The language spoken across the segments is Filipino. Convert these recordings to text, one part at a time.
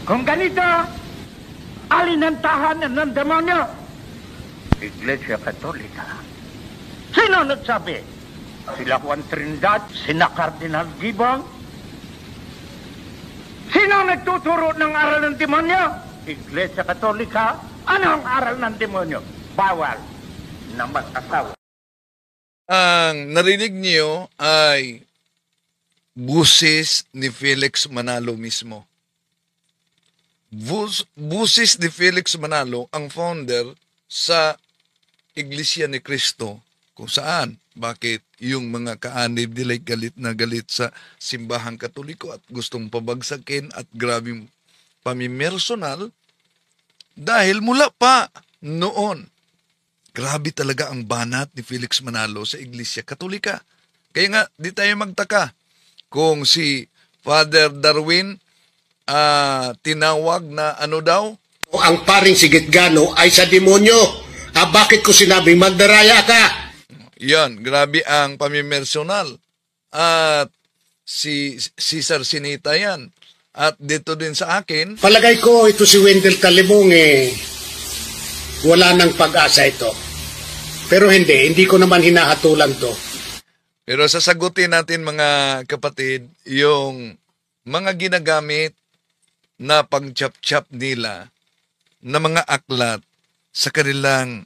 Kung ganito, alin ang tahanan ng demonyo? Iglesia Katolika. Sino nagsabi? Sila Juan Trinidad, sina Cardinal Gibbon? Sino nagtuturo ng aral ng demonyo? Iglesia Katolika. Ano ang aral ng demonyo? Bawal na mag-asawa. Ang narinig niyo ay busis ni Felix Manalo mismo. Busis ni Felix Manalo ang founder sa Iglesia ni Cristo, kung saan, bakit yung mga kaanib nila galit na galit sa simbahang Katoliko at gustong pabagsakin at grabing pamimersonal dahil mula pa noon, grabe talaga ang banat ni Felix Manalo sa Iglesia Katolika. Kaya nga, di tayo magtaka kung si Father Darwin tinawag na ano daw? Ang paring Sigitgano ay sa demonyo. Bakit ko sinabing magdaraya ka? Yan, grabe ang pamimersonal. At si Cesar Sinita yan. At dito din sa akin, Palagay ko ito si Wendell Talimong wala nang pag-asa ito. Pero hindi ko naman hinahatulan to. pero sasagutin natin mga kapatid, yung mga ginagamit na pang-chap-chap nila na mga aklat sa kanilang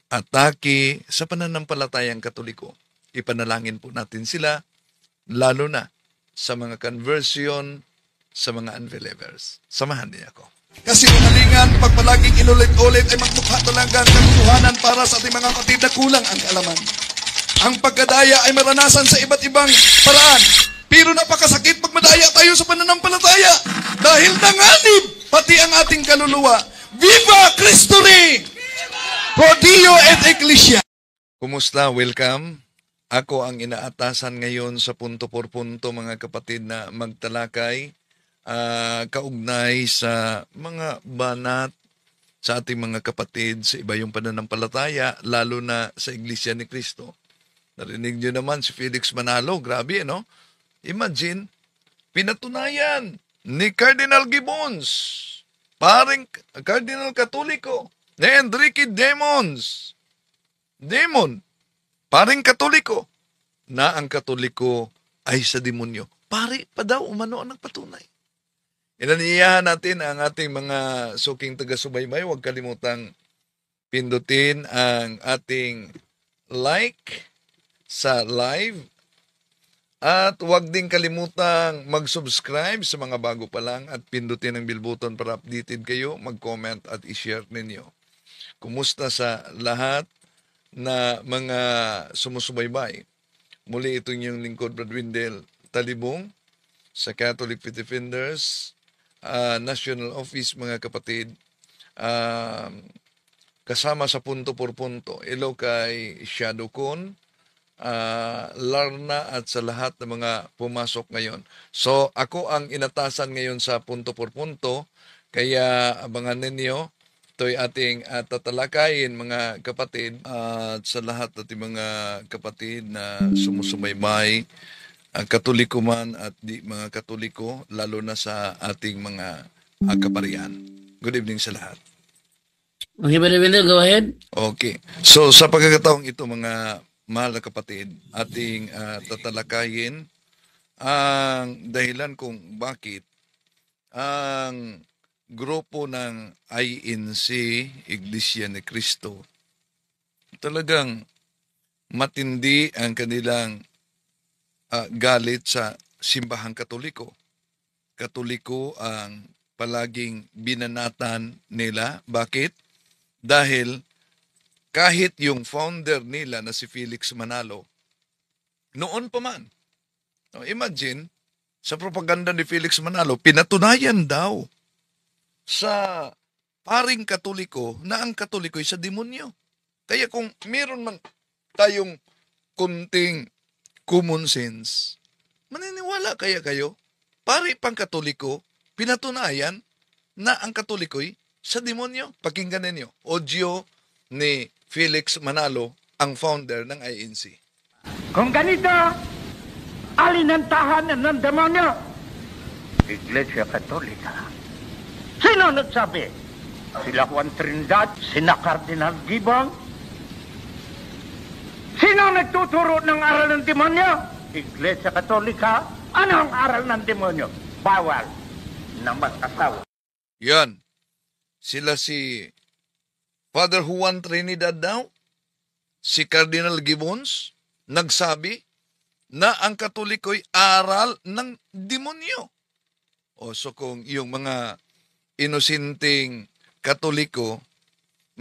atake sa pananampalatayang Katoliko. Ipanalangin po natin sila, lalo na sa mga conversion, sa mga unbelievers. Samahan niyo ako. Kasi umalingan, pag palaging inulit-ulit ay magmukha talagang katotohanan para sa ating mga kapatid na kulang ang kaalaman. Ang pagkadaya ay maranasan sa iba't ibang paraan. Pero napakasakit pag madaya tayo sa pananampalataya. Dahil nanganib pati ang ating kaluluwa. Viva Cristo Rey! Pro Dio et Ecclesia! Kumusta? Welcome. Ako ang inaatasan ngayon sa punto por punto, mga kapatid, na magtalakay kaugnay sa mga banat sa ating mga kapatid sa iba yung pananampalataya, lalo na sa Iglesia ni Cristo. Narinig nyo naman si Felix Manalo, grabe, no? Imagine, pinatunayan ni Cardinal Gibbons, paring Cardinal Katoliko, ni Enrique Demon, paring Katoliko, na ang Katoliko ay sa demonyo. Pari pa daw umano ang nagpatunay. Inaniyahan natin ang ating mga suking taga-subaybay. Huwag kalimutang pindutin ang ating like sa live. At huwag din kalimutang mag-subscribe sa mga bago pa lang at pindutin ang bell button para updated kayo, mag-comment at i-share ninyo. Kumusta sa lahat na mga sumusubaybay? Muli ito yung lingkod, Brad Wendell Talibong sa Catholic Faith Defenders National Office, mga kapatid. Kasama sa punto por punto. Hello kay Shadow Con, Larna at sa lahat ng mga pumasok ngayon. So, ako ang inatasan ngayon sa punto por punto, kaya abangan ninyo. Ito'y ating tatalakayin, mga kapatid, at sa lahat ating mga kapatid na sumusubaybay, Katoliko man at di mga Katoliko, lalo na sa ating mga kaparian. Good evening sa lahat. Okay, Brother Wendell, go ahead. Okay. So, sa pagkakataong ito, mga mahal na kapatid, ating tatalakayin ang dahilan kung bakit ang grupo ng INC, Iglesia ni Cristo, talagang matindi ang kanilang galit sa simbahang Katoliko. Katoliko ang palaging binanatan nila. Bakit? Dahil kahit yung founder nila na si Felix Manalo, noon pa man, imagine, sa propaganda ni Felix Manalo, pinatunayan daw sa paring Katoliko na ang Katoliko ay sa demonyo. Kaya kung meron man tayong kunting common sense, maniniwala kaya kayo? Pari pang Katoliko, pinatunayan na ang Katoliko'y sa demonyo. Pakinggan ninyo, audio ni Felix Manalo, ang founder ng INC. Kung ganito, alin ang tahanan ng demonyo? Iglesia Katolika. Sino nagsabi? Sila Juan Trinidad, sina Cardinal Gibbon? Sino nagtuturo ng aral ng demonyo? Iglesia Katolika? Ano ang aral ng demonyo? Bawal na mag-asawa. Yan. Sila si Father Juan Trinidad daw, si Cardinal Gibbons, nagsabi na ang Katoliko'y aral ng demonyo. O so kung yung mga inosinteng Katoliko,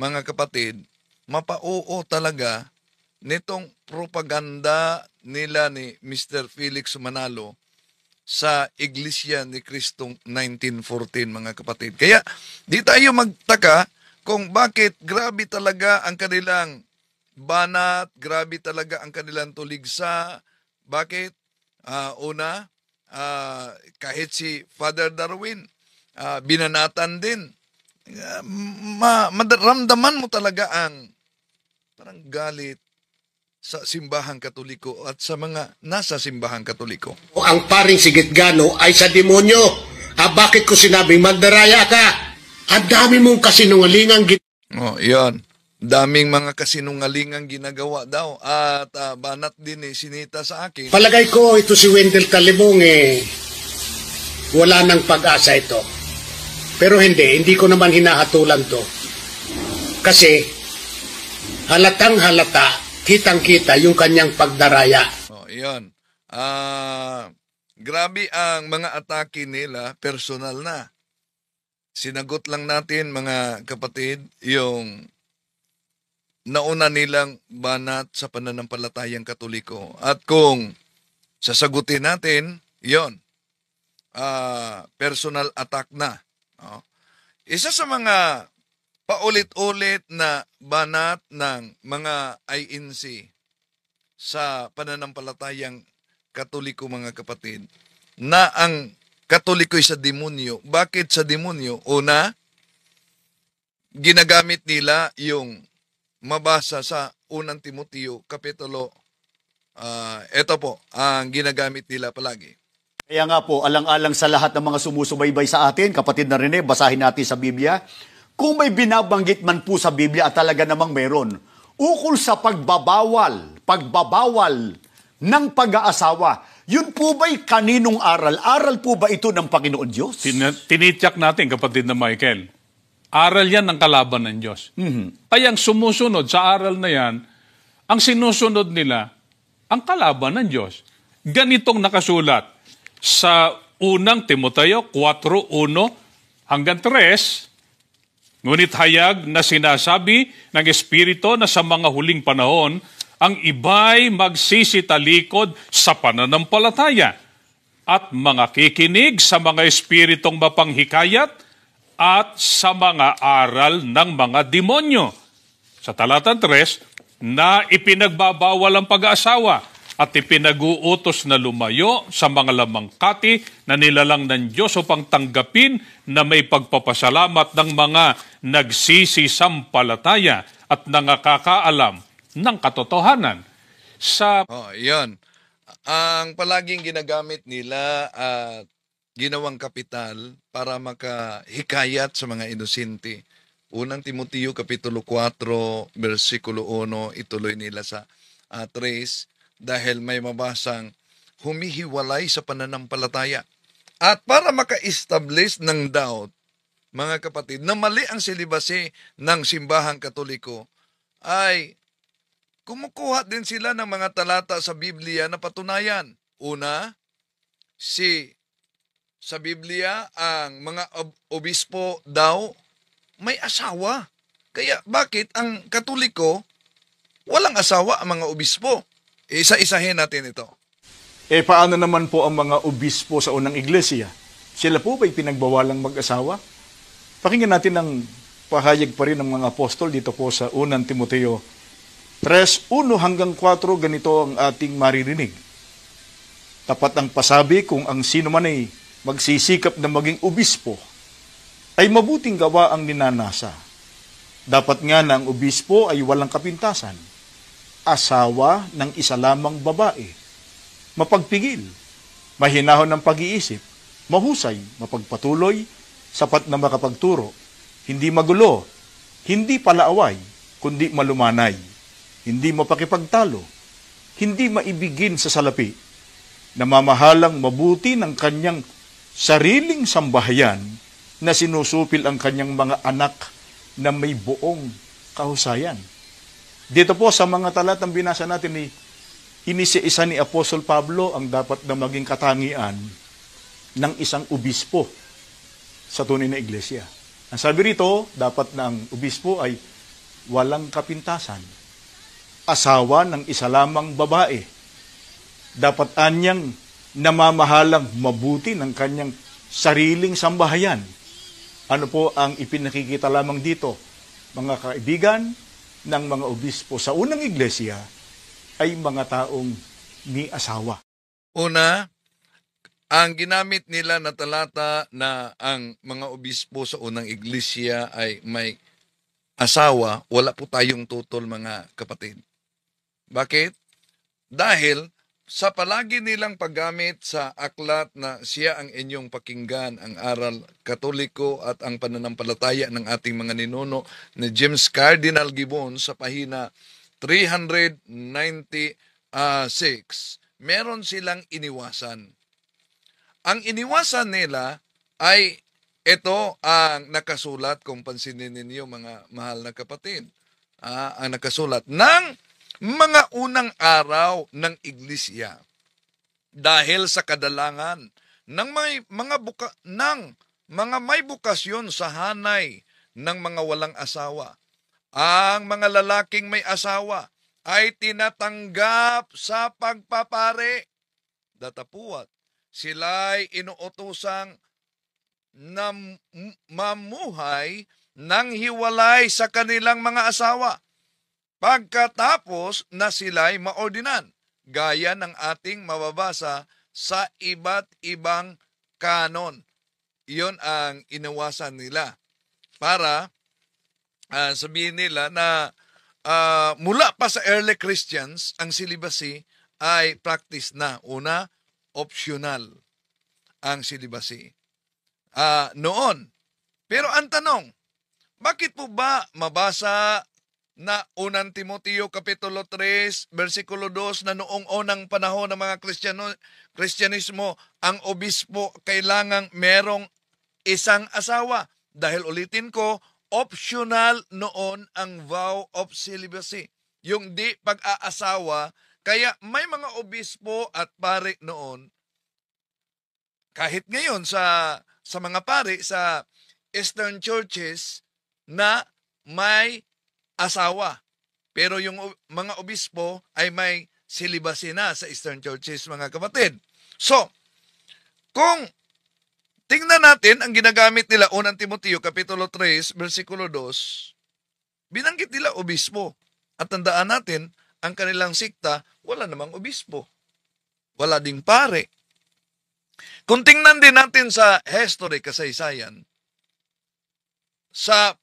mga kapatid, mapauo talaga nitong propaganda nila ni Mr. Felix Manalo sa Iglesia ni Cristong 1914, mga kapatid. Kaya di tayo magtaka kung bakit grabe talaga ang kanilang banat, grabe talaga ang kanilang tuligsa. Bakit? Una, kahit si Father Darwin, binanatan din. Ramdaman mo talaga ang parang galit sa simbahang Katoliko at sa mga nasa simbahang Katoliko. Ang paring Sigitgano ay sa demonyo. Bakit ko sinabing magdaraya ka? Ang dami mong kasinungalingang Yan. Daming mga kasinungalingang ginagawa daw at banat din sinita sa akin. Palagay ko ito si Wendell Talimong wala nang pag-asa ito. Pero hindi ko naman hinahatulan to. Kasi halatang halata, kitang-kita yung kanyang pagdaraya. Yan. Grabe ang mga atake nila, personal na. Sinagot lang natin, mga kapatid, yung nauna nilang banat sa pananampalatayang Katoliko. At kung sasagutin natin, yon, personal attack na. Isa sa mga paulit-ulit na banat ng mga INC sa pananampalatayang Katoliko, mga kapatid, na ang Katoliko'y sa demonyo. Bakit sa demonyo? Una, ginagamit nila yung mabasa sa 1 Timoteo Kapitulo. Ito po, ang ginagamit nila palagi. Kaya nga po, alang-alang sa lahat ng mga sumusubaybay sa atin, kapatid na Rene, basahin natin sa Biblia. Kung may binabanggit man po sa Biblia at talaga namang meron, ukol sa pagbabawal ng pag-aasawa, yun po ba'y kaninong aral? Aral po ba ito ng Panginoon Diyos? Tinityak natin, kapatid na Michael. Aral yan ng kalaban ng Diyos. Kaya ang sumusunod sa aral na yan, ang sinusunod nila, ang kalaban ng Diyos. Ganitong nakasulat sa 1 Timoteo 4:1 hanggang 3, ngunit hayag na sinasabi ng Espiritu na sa mga huling panahon, ang iba'y magsisitalikod sa pananampalataya at mga kikinig sa mga espiritong mapanghikayat at sa mga aral ng mga demonyo. Sa talata 3, na ipinagbabawal ang pag-aasawa at ipinag-uutos na lumayo sa mga lamangkati na nilalang ng Diyos upang tanggapin na may pagpapasalamat ng mga nagsisisampalataya at nangakakaalam ng katotohanan. Yan. Ang palaging ginagamit nila at ginawang kapital para makahikayat sa mga inosente. 1 Timoteo Kapitulo 4, versikulo 1, ituloy nila sa 3, dahil may mabasang humihiwalay sa pananampalataya. At para maka-establish ng doubt, mga kapatid, na mali ang silibasi ng simbahang Katoliko, ay kumukuha din sila ng mga talata sa Biblia na patunayan. Una, sa Biblia, ang mga obispo daw may asawa. Kaya bakit ang Katoliko walang asawa ang mga obispo? Isa-isahin natin ito. Paano naman po ang mga obispo sa unang iglesia? Sila po ba'y pinagbawalang mag-asawa? Pakinggan natin ang pahayag pa rin ng mga apostol dito po sa 1 Timoteo 3:1 hanggang 4, ganito ang ating maririnig. Tapat ang pasabi kung ang sino man ay magsisikap na maging obispo, ay mabuting gawa ang ninanasa. Dapat nga na ang obispo ay walang kapintasan, asawa ng isa lamang babae, mapagpigil, mahinahon ng pag-iisip, mahusay, mapagpatuloy, sapat na makapagturo, hindi magulo, hindi palaaway, kundi malumanay, hindi mapakipagtalo, hindi maibigin sa salapi, namamahalang mabuti ng kanyang sariling sambahayan na sinusupil ang kanyang mga anak na may buong kahusayan. Dito po sa mga talatang binasa natin ni inisiisa ni Apostol Pablo ang dapat na maging katangian ng isang obispo sa tunay na iglesia. Ang sabi rito, dapat ng obispo ay walang kapintasan, asawa ng isa lamang babae, dapat anyang namamahalang mabuti ng kanyang sariling sambahayan. Ano po ang ipinakikita lamang dito? Mga kaibigan ng mga obispo sa unang iglesia ay mga taong ni asawa. Una, ang ginamit nila na talata na ang mga obispo sa unang iglesia ay may asawa, wala po tayong tutol, mga kapatid. Bakit? Dahil sa palagi nilang paggamit sa aklat na siya ang inyong pakinggan, ang aral katoliko at ang pananampalataya ng ating mga ninuno ni James Cardinal Gibbon sa pahina 396, meron silang iniwasan. Ang iniwasan nila ay ito ang nakasulat, kung pansinin ninyo mga mahal na kapatid, ang nakasulat ng mga unang araw ng iglesia. Dahil sa kadalangan ng mga may bukasyon sa hanay ng mga walang asawa, ang mga lalaking may asawa ay tinatanggap sa pagpapare. Datapuat, sila'y inuutosang na mamuhay ng hiwalay sa kanilang mga asawa pagkatapos na sila'y maordinan, gaya ng ating mababasa sa iba't ibang kanon. Iyon ang inawasan nila para sabihin nila na mula pa sa early Christians, ang celibacy ay practice na. Una, optional ang celibacy noon. Pero ang tanong, bakit po ba mabasa na unang Timoteo Kapitulo 3, versikulo 2 na noong unang panahon ng mga Kristyanismo, ang obispo kailangang merong isang asawa? Dahil ulitin ko, optional noon ang vow of celibacy, yung di pag-aasawa. Kaya may mga obispo at pari noon, kahit ngayon sa mga pari sa Eastern churches, na may asawa. Pero yung mga obispo ay may celibacy na sa Eastern churches, mga kapatid. So, kung tingnan natin ang ginagamit nila, unang Timoteo Kapitulo 3, versikulo 2, binanggit nila obispo. At tandaan natin, ang kanilang sikta, wala namang obispo. Wala ding pare. Kung tingnan din natin sa history, kasaysayan, sa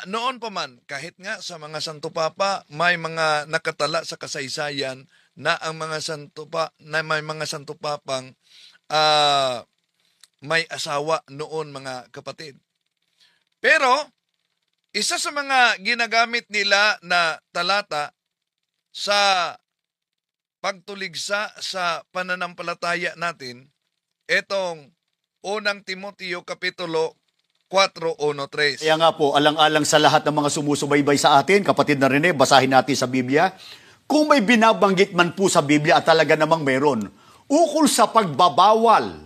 noon pa man, kahit nga sa mga Santo Papa, may mga nakatala sa kasaysayan na ang mga may mga Santo Papang may asawa noon, mga kapatid. Pero, isa sa mga ginagamit nila na talata sa pagtuligsa sa pananampalataya natin, etong unang Timoteo Kapitulo 4:1-3. Kaya nga po, alang-alang sa lahat ng mga sumusubaybay sa atin, kapatid na Rene, basahin natin sa Biblia. Kung may binabanggit man po sa Biblia at talaga namang meron, ukol sa pagbabawal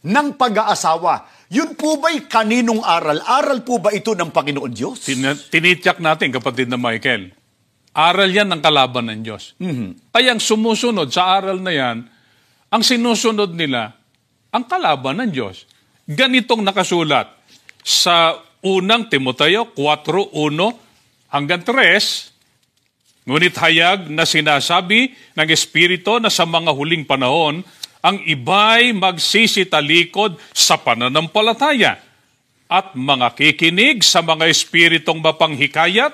ng pag-aasawa, yun po ba'y kaninong aral? Aral po ba ito ng Panginoon Diyos? Tinityak natin, kapatid na Michael. Aral yan ng kalaban ng Diyos. Kaya ang sumusunod sa aral na yan, ang sinusunod nila, ang kalaban ng Diyos. Ganitong nakasulat sa unang Timoteo 4:1-3, ngunit hayag na sinasabi ng Espiritu na sa mga huling panahon, ang iba'y magsisitalikod sa pananampalataya at mga kikinig sa mga espiritong mapanghikayat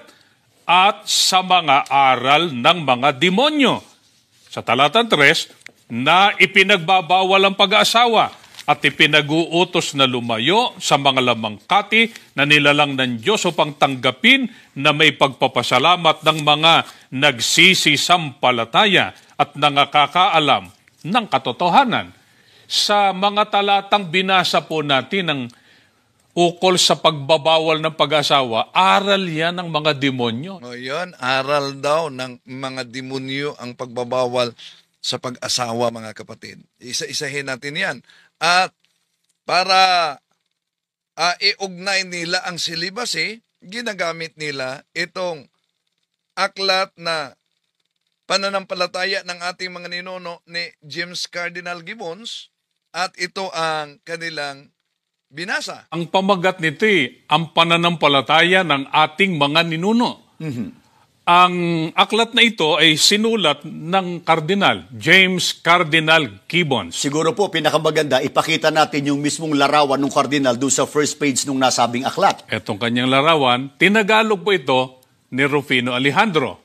at sa mga aral ng mga demonyo. Sa talatang 3, na ipinagbabawal ang pag-aasawa at ipinag-uutos na lumayo sa mga lamangkati na nilalang ng Diyos upang tanggapin na may pagpapasalamat ng mga nagsisisampalataya at nangakakaalam ng katotohanan. Sa mga talatang binasa po natin ng ukol sa pagbabawal ng pag-asawa, aral yan ng mga demonyo. O yun, aral daw ng mga demonyo ang pagbabawal sa pag-asawa, mga kapatid. Isa-isahin natin yan. At para iugnay nila ang silibasi, ginagamit nila itong aklat na pananampalataya ng ating mga ninuno ni James Cardinal Gibbons, at ito ang kanilang binasa. Ang pamagat nito ang pananampalataya ng ating mga ninuno. Ang aklat na ito ay sinulat ng Cardinal, James Cardinal Gibbons. Siguro po, pinakamaganda, ipakita natin yung mismong larawan ng Cardinal doon sa first page ng nasabing aklat. Etong kanyang larawan, tinagalog po ito ni Rufino Alejandro.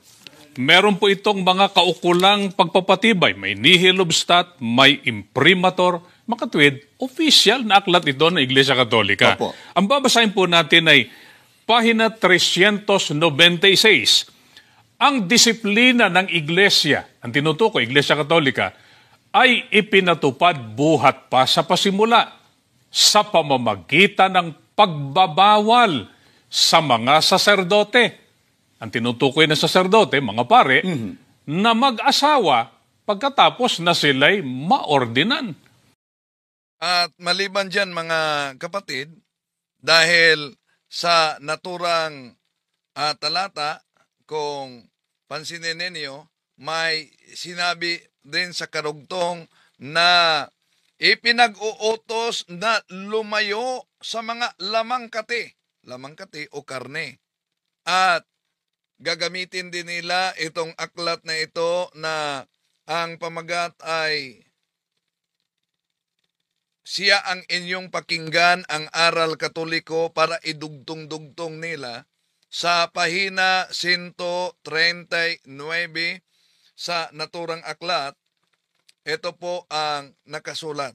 Meron po itong mga kaukulang pagpapatibay. May nihil obstat, may imprimatur, makatwid, official na aklat ito ng Iglesia Katolika. Opo. Ang babasahin po natin ay pahina 396. Ang disiplina ng Iglesia, ang tinutukoy, Iglesia Katolika, ay ipinatupad buhat pa sa pasimula sa pamamagitan ng pagbabawal sa mga saserdote. Ang tinutukoy ng saserdote, mga pare, na mag-asawa pagkatapos na sila'y maordinan. At maliban dyan, mga kapatid, dahil sa naturang talata, kung pansinin ninyo, may sinabi din sa karugtong na ipinag-uutos na lumayo sa mga lamangkati o karne. At gagamitin din nila itong aklat na ito na ang pamagat ay siya ang inyong pakinggan, ang aral katoliko, para idugtong-dugtong nila sa pahina 139 sa naturang aklat. Ito po ang nakasulat.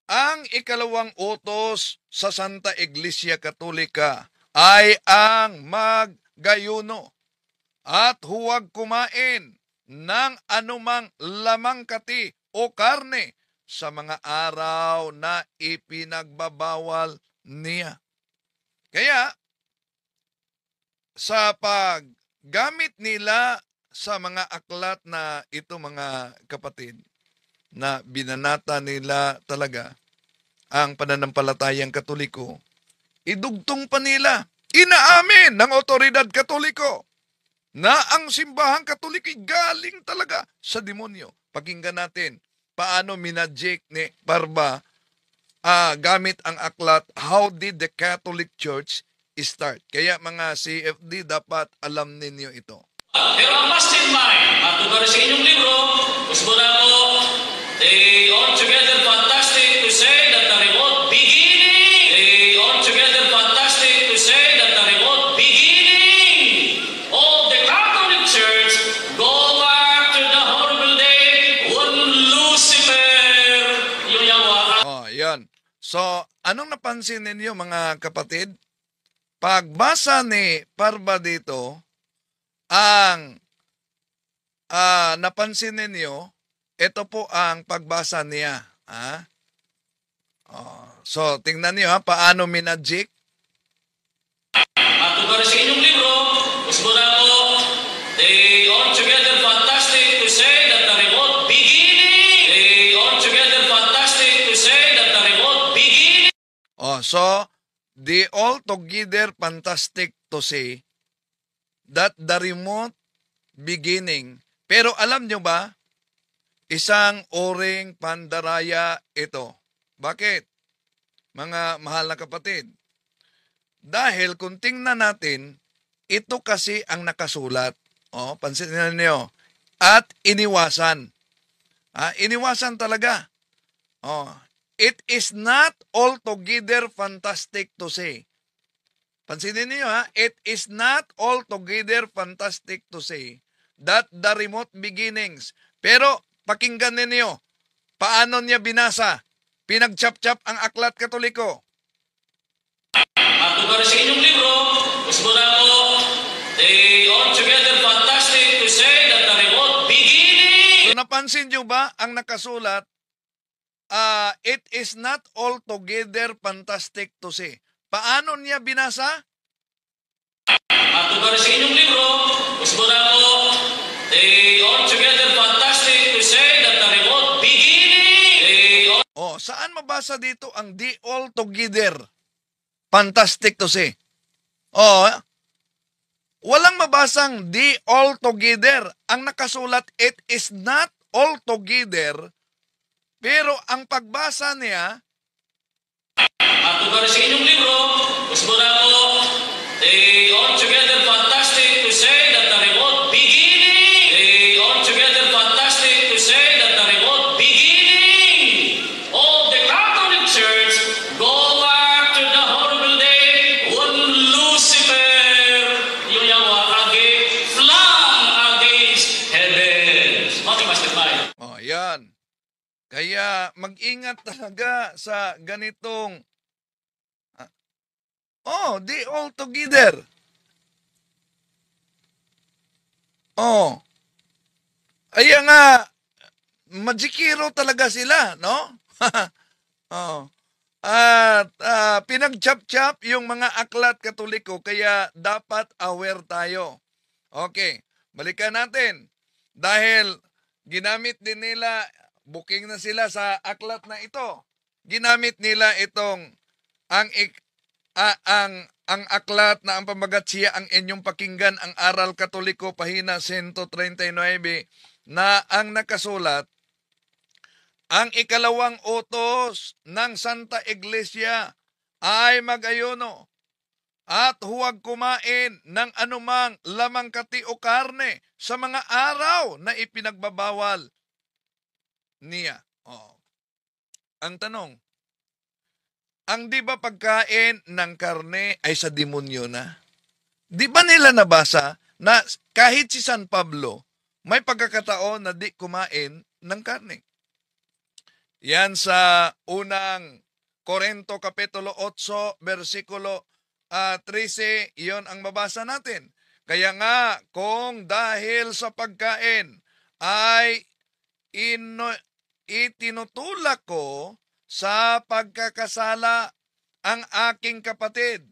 Ang ikalawang utos sa Santa Iglesia Katolika ay ang maggayuno at huwag kumain ng anumang lamangkati o karne sa mga araw na ipinagbabawal niya. Kaya, sa paggamit nila sa mga aklat na ito, mga kapatid, na binanata nila talaga ang pananampalatayang Katoliko, idugtong pa nila, inaamin ng otoridad Katoliko na ang simbahang Katoliko galing talaga sa demonyo. Pakinggan natin paano minadjik ni Barba gamit ang aklat, How Did the Catholic Church Start? Kaya mga CFD, dapat alam ninyo ito. Pero ang mastermind, matuturo sa inyong libro, gusto na po, they altogether fantastic to say that the remote beginning, they altogether fantastic to say that the remote beginning of the Catholic Church go back to the horrible day when Lucifer, yung yawa. Yan. So, anong napansin ninyo, mga kapatid? Pagbasa ni Parba dito, ang napansin ninyo, ito po ang pagbasa niya. So, tingnan niyo paano minadjik. Matuturo sa inyong libro, gusto na po, they altogether fantastic to say that the remote beginning, they altogether fantastic to say that the remote beginning. So, the altogether fantastic to say that the remote beginning. Pero alam nyo ba, isang oring pandaraya ito. Bakit? Mga mahal na kapatid. Dahil kung tingnan natin, ito kasi ang nakasulat. Pansinin niyo. At iniwasan. Iniwasan talaga. It is not altogether fantastic to say. Pansinin niyo it is not altogether fantastic to say that the remote beginnings. Pero pakinggan ninyo, Paano niya binasa? Pinagchap-chap ang Aklat Katoliko. At tugon sa inyong libro, gusto na ko, they altogether fantastic to say that the remote beginning. So napansin niyo ba ang nakasulat? It is not altogether fantastic to say. Paano niya binasa? At tugon sa inyong libro, gusto na ko, they altogether fantastic to say that the remote beginning. Saan mabasa dito ang di altogether fantastic to say? Walang mabasang di altogether. Ang nakasulat, it is not altogether. Pero ang pagbasa niya, at tugon sa inyong libro, gusto na ko, they altogether fantastic to say that the remote beginning. They altogether fantastic to say that the remote beginning of the Catholic Church go back to the horrible day when Lucifer yuyawa flam against heavens. Mati Master Mike. yan. Kaya mag-ingat talaga sa ganitong di all together. Kaya nga magikiro talaga sila, no? At pinagchap-chap yung mga aklat Katoliko, kaya dapat aware tayo. Okay, balikan natin. Dahil ginamit din nila, booking na sila sa aklat na ito. Ginamit nila itong ang aklat na ang pamagat siya ang inyong pakinggan, ang Aral Katoliko, pahina 139, na ang nakasulat, ang ikalawang utos ng Santa Iglesia ay mag-ayuno at huwag kumain ng anumang lamang kati o karne sa mga araw na ipinagbabawal niya. Ang tanong, ang di ba pagkain ng karne ay sa demonyo na? Di ba nila nabasa na kahit si San Pablo may pagkakataon na di kumain ng karne? Yan sa unang Korinto Kapitulo 8, versikulo 13, iyon ang mabasa natin. Kaya nga, kung dahil sa pagkain ay itinutulak ko sa pagkakasala ang aking kapatid,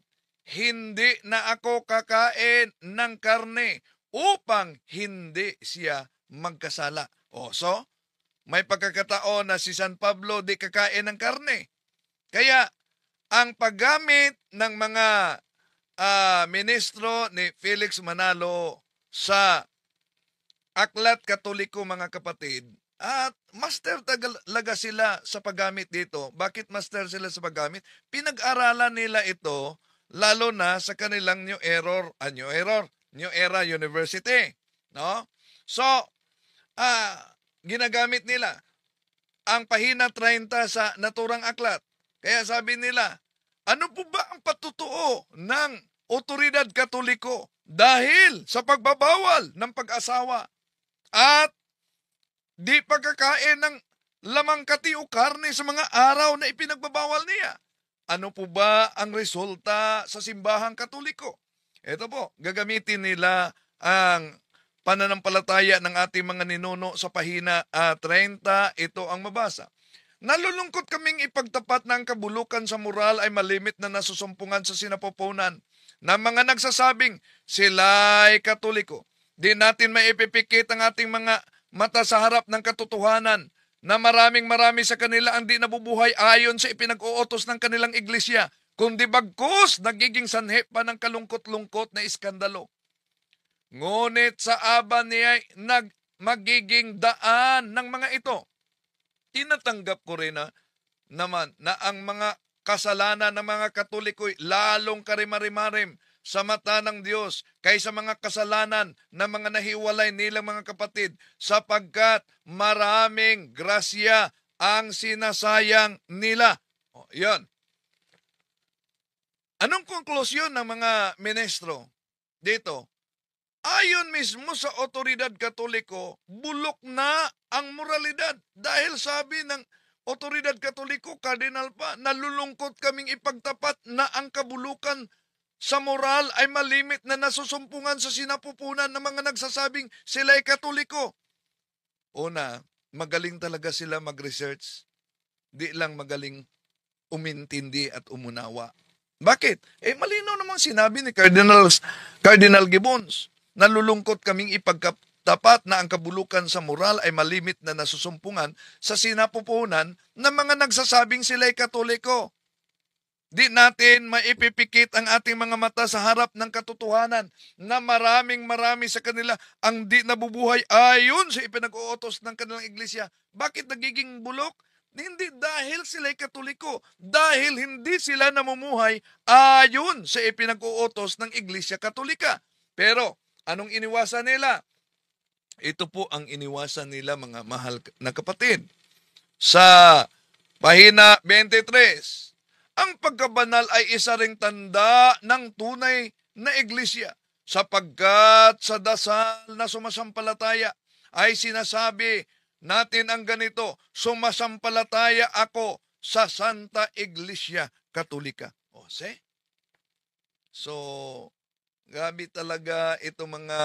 hindi na ako kakain ng karne upang hindi siya magkasala. So, may pagkakataon na si San Pablo di kakain ng karne. Kaya, ang paggamit ng mga ministro ni Felix Manalo sa Aklat Katoliko, mga kapatid, at master talaga sila sa paggamit dito. Bakit master sila sa paggamit? Pinag-aralan nila ito, lalo na sa kanilang New Era University. No? So, ginagamit nila ang pahina 30 sa naturang aklat. Kaya sabi nila, ano po ba ang patutuo ng otoridad Katoliko dahil sa pagbabawal ng pag-asawa at di pagkakain ng lamang kati o karne sa mga araw na ipinagbabawal niya? Ano po ba ang resulta sa simbahang Katoliko? Ito po, gagamitin nila ang pananampalataya ng ating mga ninuno sa pahina 30, ito ang mabasa. Nalulungkot kaming ipagtapat na ang kabulukan sa moral ay malimit na nasusumpungan sa sinapupunan ng mga nagsasabing sila'y Katoliko. Di natin maipipikit ang ating mga mata sa harap ng katotohanan na marami sa kanila ang di nabubuhay ayon sa ipinag-uutos ng kanilang iglesia, kundi bagkus nagiging sanhi pa ng kalungkot-lungkot na iskandalo. Ngunit sa aba niya magiging daan ng mga ito. Tinatanggap ko rin naman na ang mga kasalanan ng mga Katoliko'y lalong karimarimarim sa mata ng Diyos kaysa mga kasalanan ng mga nahiwalay nilang mga kapatid, sapagkat maraming grasya ang sinasayang nila. Yan. Anong konklusyon ng mga ministro dito? ayon mismo sa otoridad Katoliko, bulok na ang moralidad. Dahil sabi ng otoridad Katoliko, Cardinal pa, nalulungkot kaming ipagtapat na ang kabulukan sa moral ay malimit na nasusumpungan sa sinapupunan ng mga nagsasabing sila'y Katoliko. Una, magaling talaga sila mag-research. Di lang magaling umintindi at umunawa. Bakit? Malinaw namang sinabi ni Cardinal Gibbons. Nalulungkot kaming ipagtapat na ang kabulukan sa moral ay malimit na nasusumpungan sa sinapupunan ng mga nagsasabing sila'y Katoliko. Di natin maipipikit ang ating mga mata sa harap ng katotohanan na marami sa kanila ang di nabubuhay ayon sa ipinag-uutos ng kanilang iglesia. Bakit nagiging bulok? Hindi dahil sila'y Katoliko, dahil hindi sila namumuhay ayon sa ipinag-uutos ng Iglesia Katolika. Pero, anong iniwasan nila? Ito po ang iniwasan nila, mga mahal na kapatid. Sa pahina 23, ang pagkabanal ay isa ring tanda ng tunay na iglesia, sapagkat sa dasal na sumasampalataya ay sinasabi natin ang ganito, sumasampalataya ako sa Santa Iglesia Katolika. So, gabi talaga ito mga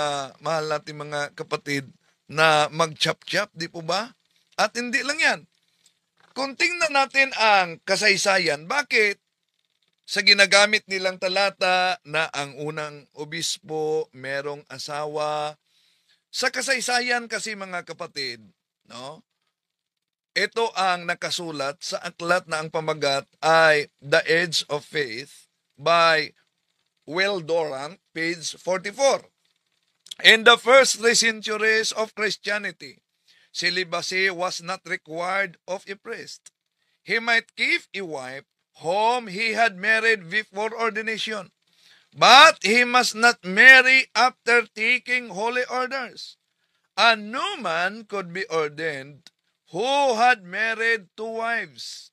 mahal natin mga kapatid na mag-chap-chap, di po ba? At hindi lang yan. Kung tingnan natin ang kasaysayan, bakit sa ginagamit nilang talata na ang unang obispo merong asawa? Sa kasaysayan kasi mga kapatid, no? Ito ang nakasulat sa aklat na ang pamagat ay The Edge of Faith by Will Durant, page 44. In the first 3 centuries of Christianity, celibacy was not required of a priest. He might keep a wife whom he had married before ordination, but he must not marry after taking holy orders. A new man could be ordained who had married 2 wives,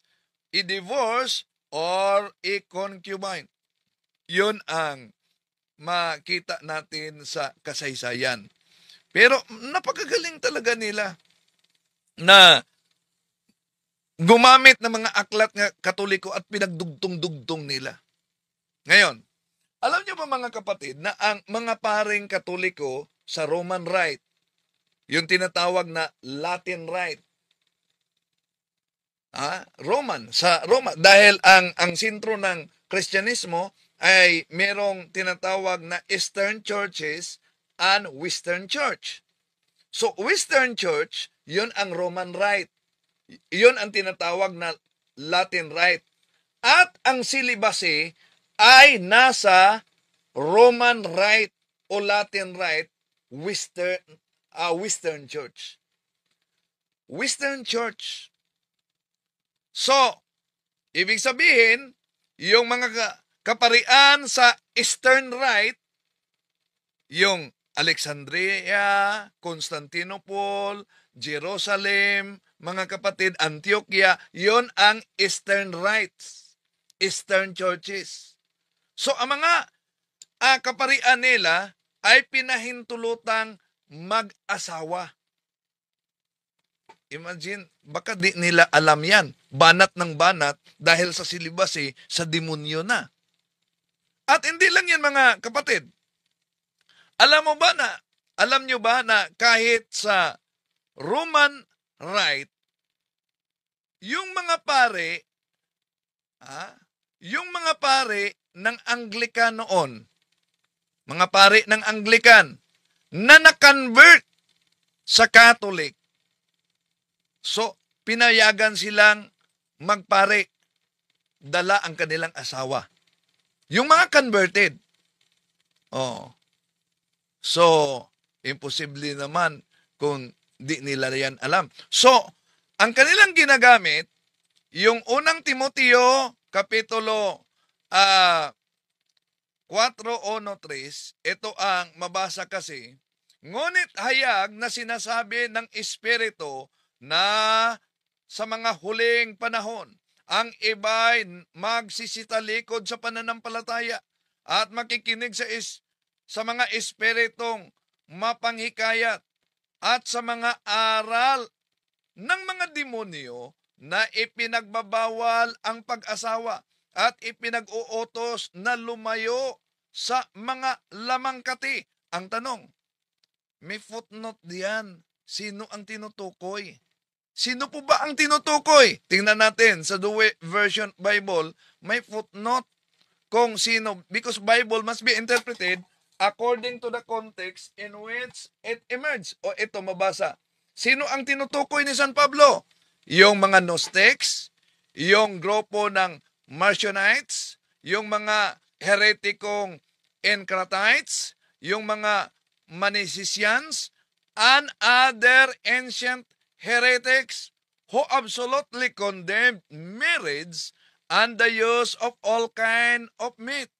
a divorce, or a concubine. Yun ang makita natin sa kasaysayan. Pero napakagaling talaga nila na gumamit ng mga aklat ng Katoliko at pinagdugtong-dugtong nila. Ngayon, alam niyo ba mga kapatid na ang mga paring Katoliko sa Roman Rite, yung tinatawag na Latin Rite, sa Roma, dahil ang sentro ng Kristyanismo ay merong tinatawag na Eastern Churches and Western Church. So, Western Church, yun ang Roman Rite. Yun ang tinatawag na Latin Rite. At ang celibacy ay nasa Roman Rite o Latin Rite, Western Church. Western Church. So, ibig sabihin, yung mga kaparian sa Eastern Rite, yung Alexandria, Constantinople, Jerusalem, mga kapatid, Antioquia, yon ang Eastern Rites, Eastern Churches. So, ang mga kaparian nila ay pinahintulutang mag-asawa. Imagine, baka di nila alam yan. Banat ng banat dahil sa celibacy, sa demonyo na. At hindi lang yan mga kapatid. Alam nyo ba na kahit sa Roman Rite, yung mga pare ng Anglican noon, mga pare ng Anglican na na-convert sa Catholic, so pinayagan silang magpare, dala ang kanilang asawa. Yung mga converted. So, imposible naman kung di nila yan alam. So, ang kanilang ginagamit, yung unang Timoteo, kapitulo 4:1-3, ito ang mabasa kasi, ngunit hayag na sinasabi ng Espiritu na sa mga huling panahon, ang iba'y magsisitalikod sa pananampalataya at makikinig sa sa mga espiritong mapanghikayat at sa mga aral ng mga demonyo na ipinagbabawal ang pag-asawa at ipinag-uutos na lumayo sa mga lamangkati. Ang tanong, may footnote diyan. Sino ang tinutukoy? Sino po ba ang tinutukoy? Tingnan natin sa Douay Version Bible, may footnote kung sino. Because Bible must be interpreted according to the context in which it emerged. O ito, mabasa. Sino ang tinutukoy ni San Pablo? Yung mga Gnostics, yung grupo ng Marcionites, yung mga heretikong Encratites, yung mga Manicisians, and other ancient heretics who absolutely condemned marriage and the use of all kind of meat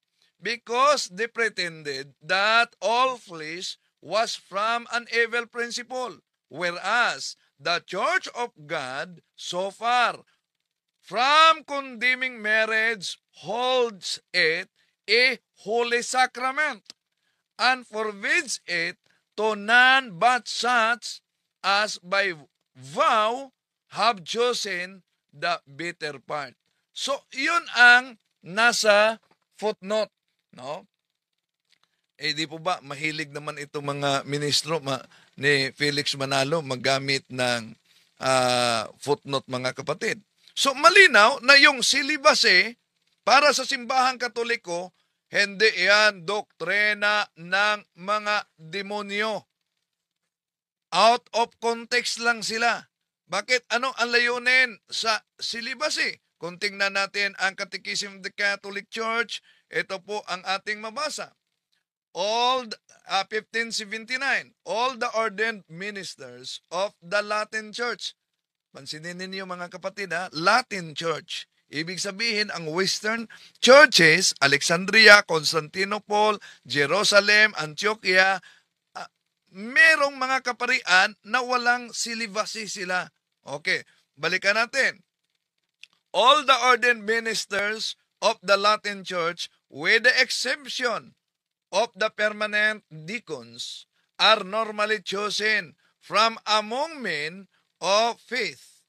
because they pretended that all flesh was from an evil principle, whereas the Church of God, so far from condemning marriage, holds it a holy sacrament and forbids it to none but such as by vow have chosen the better part. So, yun ang nasa footnote, no? Di po ba mahilig naman itong mga ministro ni Felix Manalo maggamit ng footnote, mga kapatid. So, malinaw na yung silibase para sa simbahang Katoliko, hindi yan doktrina ng mga demonyo. Out of context lang sila. Bakit? Ano ang layunin sa silibase? Kung tingnan natin ang Catechism of the Catholic Church, ito po ang ating mabasa. 1579, all the ordained ministers of the Latin Church. Pansinin ninyo mga kapatid, Latin Church. Ibig sabihin, ang Western churches, Alexandria, Constantinople, Jerusalem, Antioquia, merong mga kaparian na walang silibasi sila. Okay, balikan natin. All the ordained ministers of the Latin Church, with the exception of the permanent deacons, are normally chosen from among men of faith,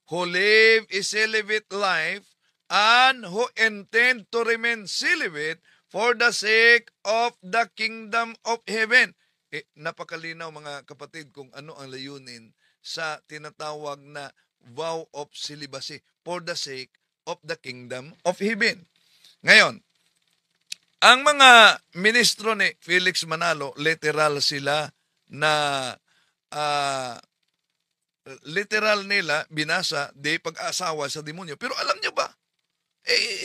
who live a celibate life and who intend to remain celibate for the sake of the kingdom of heaven. Napakalinaw mga kapatid kung ano ang layunin sa tinatawag na vow of celibacy, for the sake of the kingdom of heaven. Ngayon, ang mga ministro ni Felix Manalo, literal sila na literal nila binasa di pag-asawa sa demonyo. Pero alam nyo ba,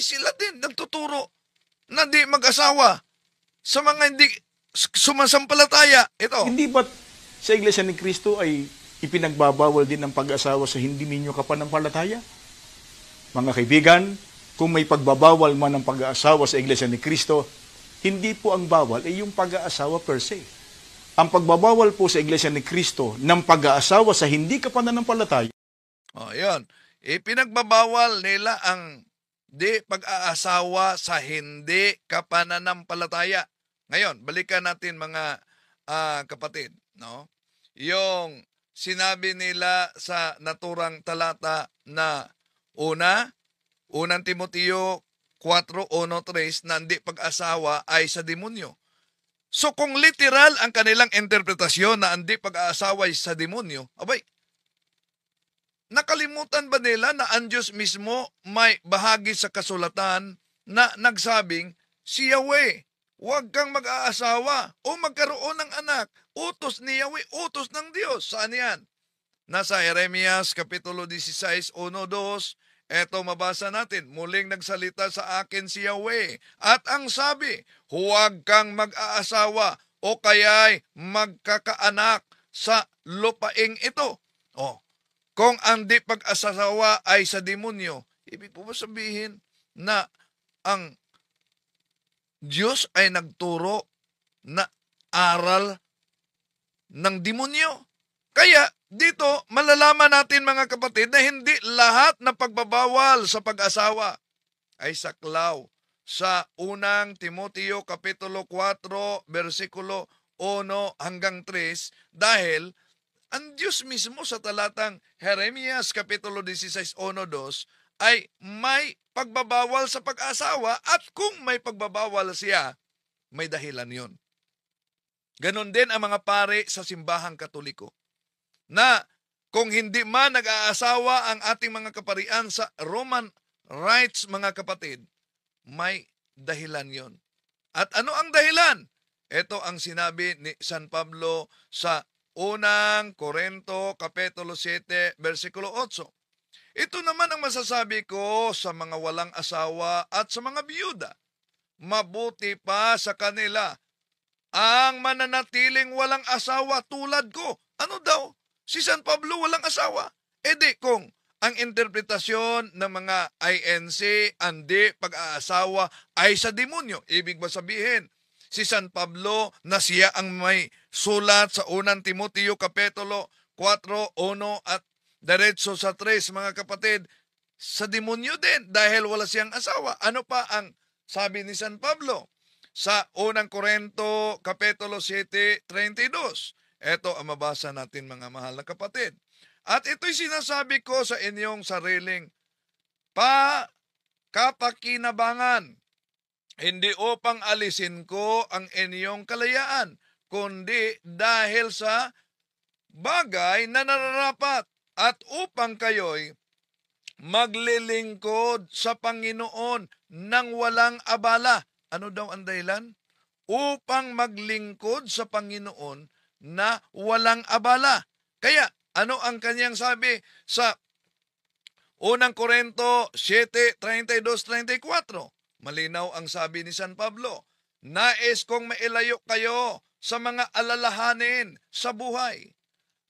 sila din nagtuturo na di mag-asawa sa mga hindi sumasampalataya. Ito. Hindi ba sa Iglesia ni Cristo ay ipinagbabawal din ang pag-asawa sa hindi ninyo kapanampalataya? Mga kaibigan, kung may pagbabawal man ng pag-aasawa sa Iglesia ni Cristo, hindi po ang bawal ay yung pag-aasawa per se. Ang pagbabawal po sa Iglesia ni Cristo ng pag-aasawa sa hindi kapananampalataya. Yun. Ipinagbabawal nila ang di pag-aasawa sa hindi kapananampalataya. Ngayon, balikan natin mga kapatid, no? Yung sinabi nila sa naturang talata na unang Timoteo 4:1-3 na hindi pag-asawa ay sa demonyo. So kung literal ang kanilang interpretasyon na hindi pag-aasawa ay sa demonyo, abay, nakalimutan ba nila na ang Diyos mismo may bahagi sa kasulatan na nagsabing, si Yahweh, huwag kang mag-aasawa o magkaroon ng anak. Utos ni Yahweh, utos ng Diyos. Saan yan? Nasa Jeremias Kapitulo 16, 1-2. Eto mabasa natin, muling nagsalita sa akin si Yahweh. At ang sabi, huwag kang mag-aasawa o kaya'y magkakaanak sa lupaing ito. Kung ang di pag-asawa ay sa demonyo, ibig po ba sabihin na ang Diyos ay nagturo na aral ng demonyo? Kaya dito, malalaman natin mga kapatid na hindi lahat na pagbabawal sa pag-asawa ay saklaw sa unang Timoteo Kapitulo 4, versikulo 1 hanggang 3, dahil ang Diyos mismo sa talatang Jeremias Kapitulo 16, 1-2 ay may pagbabawal sa pag-asawa, at kung may pagbabawal siya, may dahilan yon. Ganon din ang mga pare sa simbahang Katoliko, na kung hindi man nag-aasawa ang ating mga kaparian sa Roman rights, mga kapatid, may dahilan yon. At ano ang dahilan? Ito ang sinabi ni San Pablo sa unang Korinto Kapitulo 7, versikulo 8. Ito naman ang masasabi ko sa mga walang asawa at sa mga biyuda. Mabuti pa sa kanila ang mananatiling walang asawa tulad ko. Ano daw? Si San Pablo walang asawa? E di kung ang interpretasyon ng mga INC, andi, pag-aasawa ay sa demonyo. Ibig ba sabihin, si San Pablo na siya ang may sulat sa unang Timoteo Kapitulo 4, 1 at diretso sa 3, mga kapatid, sa demonyo din dahil wala siyang asawa. Ano pa ang sabi ni San Pablo? Sa unang Korinto Kapitulo 7, 32. Ito ang mabasa natin, mga mahal na kapatid. At ito'y sinasabi ko sa inyong sariling kapakinabangan, hindi upang alisin ko ang inyong kalayaan, kundi dahil sa bagay na nararapat, at upang kayo'y maglilingkod sa Panginoon ng walang abala. Ano daw ang dahilan? Upang maglingkod sa Panginoon na walang abala. Kaya, ano ang kanyang sabi sa unang Korinto 7, 32-34? Malinaw ang sabi ni San Pablo, nais kong mailayo kayo sa mga alalahanin sa buhay.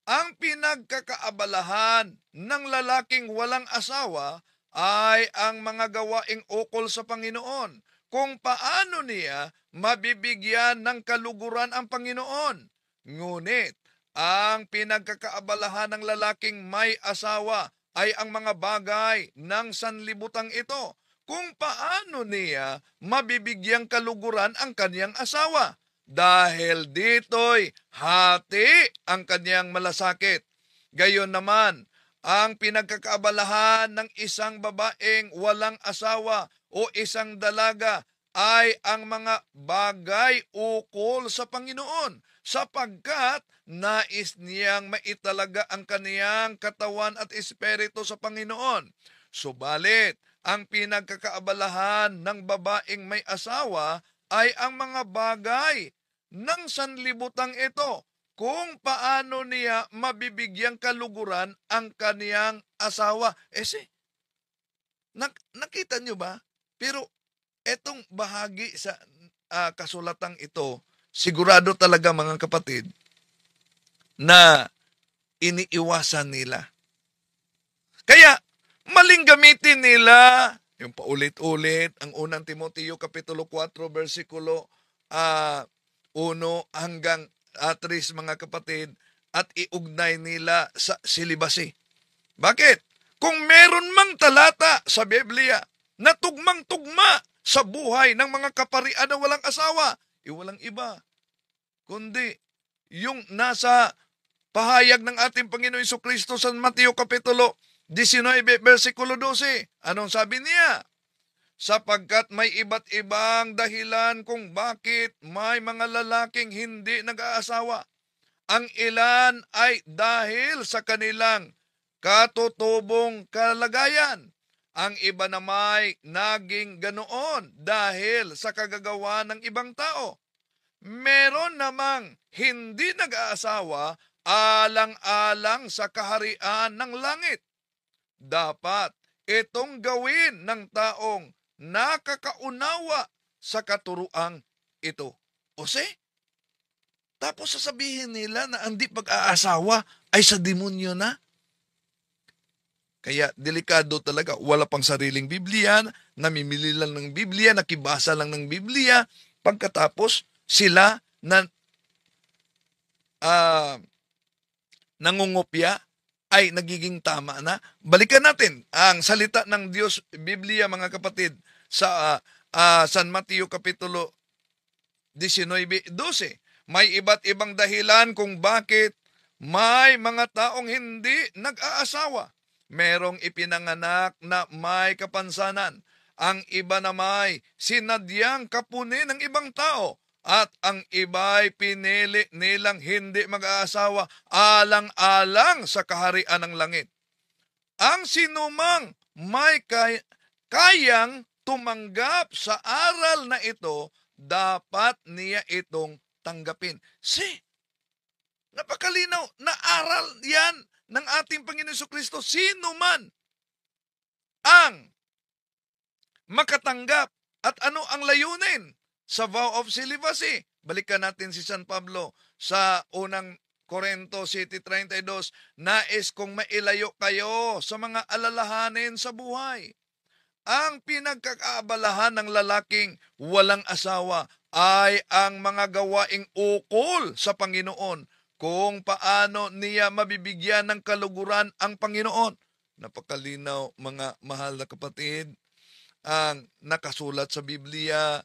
Ang pinagkakaabalahan ng lalaking walang asawa ay ang mga gawaing ukol sa Panginoon, kung paano niya mabibigyan ng kaluguran ang Panginoon. Ngunit, ang pinagkakaabalahan ng lalaking may asawa ay ang mga bagay ng sanlibutan ito, kung paano niya mabibigyang kaluguran ang kanyang asawa. Dahil dito'y hati ang kanyang malasakit. Gayon naman, ang pinagkakaabalahan ng isang babaeng walang asawa o isang dalaga ay ang mga bagay ukol sa Panginoon, sapagkat nais niyang maitalaga ang kaniyang katawan at espiritu sa Panginoon. Subalit, ang pinagkakaabalahan ng babaeng may asawa ay ang mga bagay ng sanlibutan ito, kung paano niya mabibigyang kaluguran ang kaniyang asawa. Nakita niyo ba? Pero etong bahagi sa kasulatang ito, sigurado talaga, mga kapatid, na iniiwasan nila. Kaya, maling gamitin nila yung paulit-ulit ang unang Timoteo Kapitulo 4, versikulo 1 hanggang 3, mga kapatid, at iugnay nila sa silibasi. Bakit? Kung meron mang talata sa Biblia na tugmang-tugma sa buhay ng mga kaparian na walang asawa, walang iba kundi yung nasa pahayag ng ating Panginoon Jesucristo sa Mateo Kapitulo 19, versikulo 12. Anong sabi niya? Sapagkat may iba't ibang dahilan kung bakit may mga lalaking hindi nag-aasawa. Ang ilan ay dahil sa kanilang katutubong kalagayan. Ang iba namay naging ganoon dahil sa kagagawa ng ibang tao. Meron namang hindi nag-aasawa alang-alang sa kaharian ng langit. Dapat itong gawin ng taong nakakaunawa sa katuruang ito. Tapos sasabihin nila na hindi pag-aasawa ay sa demonyo na. Kaya delikado talaga. Wala pang sariling Biblia, namimili lang ng Biblia, nakibasa lang ng Biblia, pagkatapos sila na nangungopya ay nagiging tama na. Balikan natin ang salita ng Diyos, Biblia, mga kapatid, sa San Mateo Kapitulo 19:12. May iba't ibang dahilan kung bakit may mga taong hindi nag-aasawa. Merong ipinanganak na may kapansanan. Ang iba na may sinadyang kapunin ng ibang tao. At ang iba'y pinili nilang hindi mag-aasawa alang-alang sa kaharian ng langit. Ang sinumang may kayang tumanggap sa aral na ito, dapat niya itong tanggapin. Napakalinaw na aral yan ng ating Panginoon Jesucristo. Sino man ang makatanggap at ano ang layunin sa vow of celibacy. Balikan natin si San Pablo sa unang Korinto 7:32. Nais kong mailayo kayo sa mga alalahanin sa buhay. Ang pinagkakaabalahan ng lalaking walang asawa ay ang mga gawaing ukol sa Panginoon, kung paano niya mabibigyan ng kaluguran ang Panginoon. Napakalinaw, mga mahal na kapatid, ang nakasulat sa Biblia.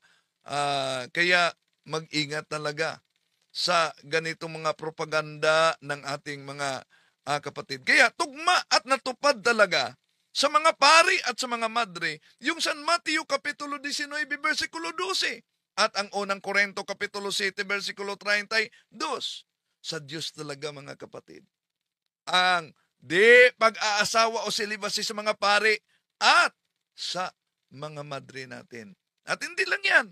Kaya mag-ingat talaga sa ganitong mga propaganda ng ating mga kapatid. Kaya tugma at natupad talaga sa mga pari at sa mga madre yung San Mateo Kapitulo 19, versikulo 12 at ang unang Korinto Kapitulo 7, versikulo 32. Sa Diyos talaga, mga kapatid, ang di pag-aasawa o celibacy sa mga pari at sa mga madre natin. At hindi lang yan.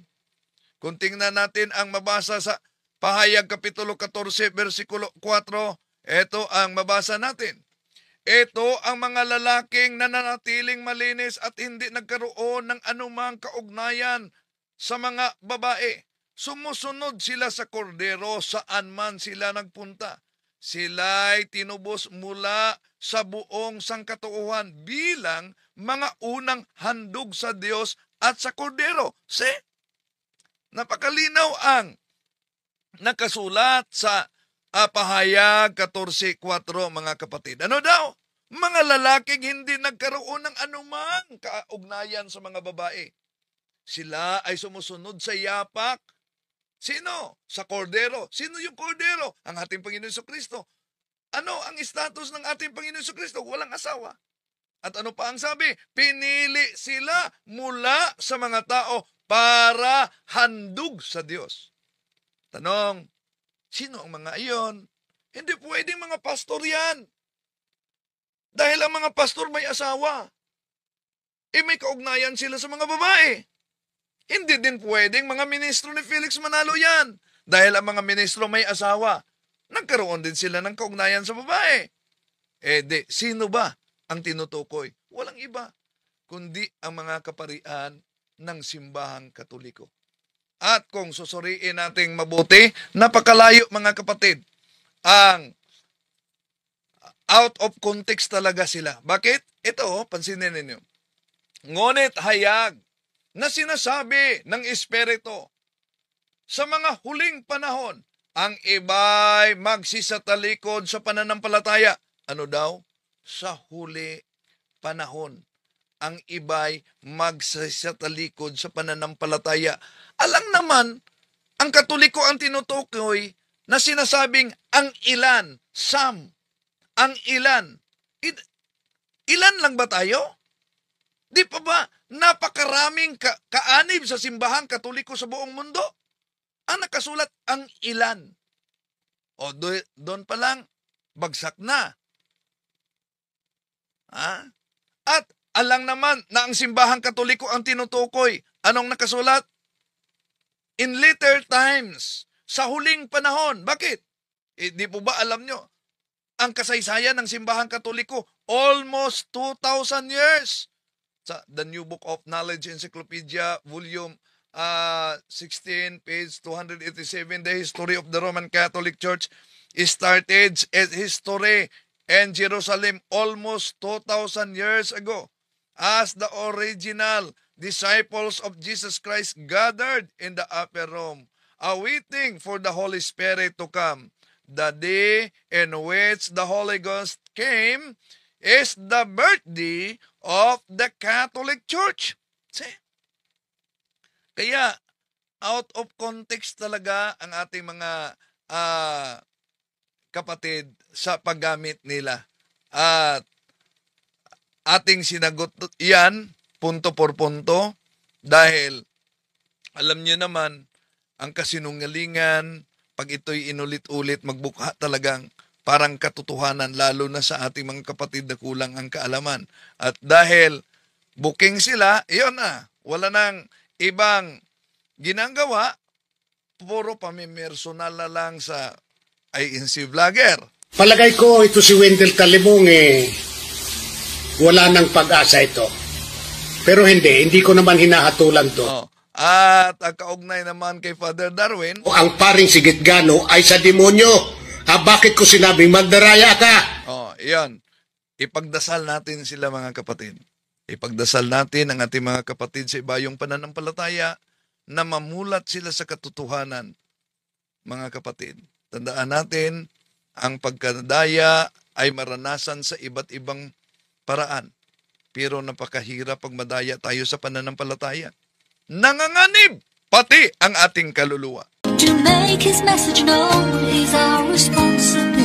Kung tingnan natin ang mabasa sa Pahayag Kapitulo 14, versikulo 4, ito ang mabasa natin. Ito ang mga lalaking nananatiling malinis at hindi nagkaroon ng anumang kaugnayan sa mga babae. Sumusunod sila sa kordero saan man sila nagpunta. Sila'y tinubos mula sa buong sangkatauhan bilang mga unang handog sa Diyos at sa kordero. Napakalinaw ang nakasulat sa Pahayag 14:4, mga kapatid. Ano daw? Mga lalaking hindi nagkaroon ng anumang kaugnayan sa mga babae. Sila ay sumusunod sa yapak. Sino? Sa kordero. Sino yung kordero? Ang ating Panginoon Jesucristo. Ano ang status ng ating Panginoon Jesucristo? Walang asawa. At ano pa ang sabi? Pinili sila mula sa mga tao para handog sa Diyos. Tanong, sino ang mga iyon? Hindi pwedeng mga pastor yan. Dahil ang mga pastor may asawa. May kaugnayan sila sa mga babae. Hindi din pwedeng mga ministro ni Felix Manalo yan. Dahil ang mga ministro may asawa. Nagkaroon din sila ng kaugnayan sa babae. Sino ba ang tinutukoy? Walang iba, kundi ang mga kaparian ng simbahang Katoliko. At kung susuriin nating mabuti, napakalayo, mga kapatid. Ang out of context talaga sila. Bakit? Ito, pansinin ninyo. Ngunit hayag na sinasabi ng Espiritu, sa mga huling panahon, ang iba'y magsisatalikod sa pananampalataya. Ano daw? Sa huli panahon, ang iba'y magsisatalikod sa pananampalataya. Alam naman, ang Katoliko ang tinutukoy na sinasabing ang ilan, some, ang ilan. Ilan lang ba tayo? Di pa ba napakaraming kaanib sa simbahang Katoliko sa buong mundo? Ang nakasulat, ang ilan. O doon pa lang, bagsak na. At alang naman na ang simbahang Katoliko ang tinutukoy. Anong nakasulat? In later times, sa huling panahon. Bakit? Di po ba alam nyo, ang kasaysayan ng simbahang Katoliko, almost 2,000 years. Sa The New Book of Knowledge Encyclopedia, volume 16, page 287, the history of the Roman Catholic Church started as history in Jerusalem almost 2,000 years ago, as the original disciples of Jesus Christ gathered in the upper room, awaiting for the Holy Spirit to come. The day in which the Holy Ghost came is the birthday of the Catholic Church. See? Kaya, out of context talaga ang ating mga kapatid sa paggamit nila. At ating sinagot yan, punto por punto, dahil alam niyo naman, ang kasinungalingan, pag ito'y inulit-ulit, magbukha talagang parang katotohanan, lalo na sa ating mga kapatid na kulang ang kaalaman. At dahil booking sila, iyon na, wala nang ibang ginagawa, puro pamimersonal na lang sa INC Vlogger. Palagay ko ito si Wendell Talibong wala nang pag-asa ito. Pero hindi ko naman hinahatulan to. At kaugnay naman kay Father Darwin, Ang paring si Gitgano ay sa demonyo. Bakit ko sinabing magdaraya ka? iyon. Ipagdasal natin sila mga kapatid. Ipagdasal natin ang ating mga kapatid sa ibayong pananampalataya na mamulat sila sa katotohanan, mga kapatid. Tandaan natin, ang pagkadaya ay maranasan sa iba't ibang paraan. Pero napakahirap pag madaya tayo sa pananampalataya. Nanganganib pati ang ating kaluluwa. To make his message known is our responsibility.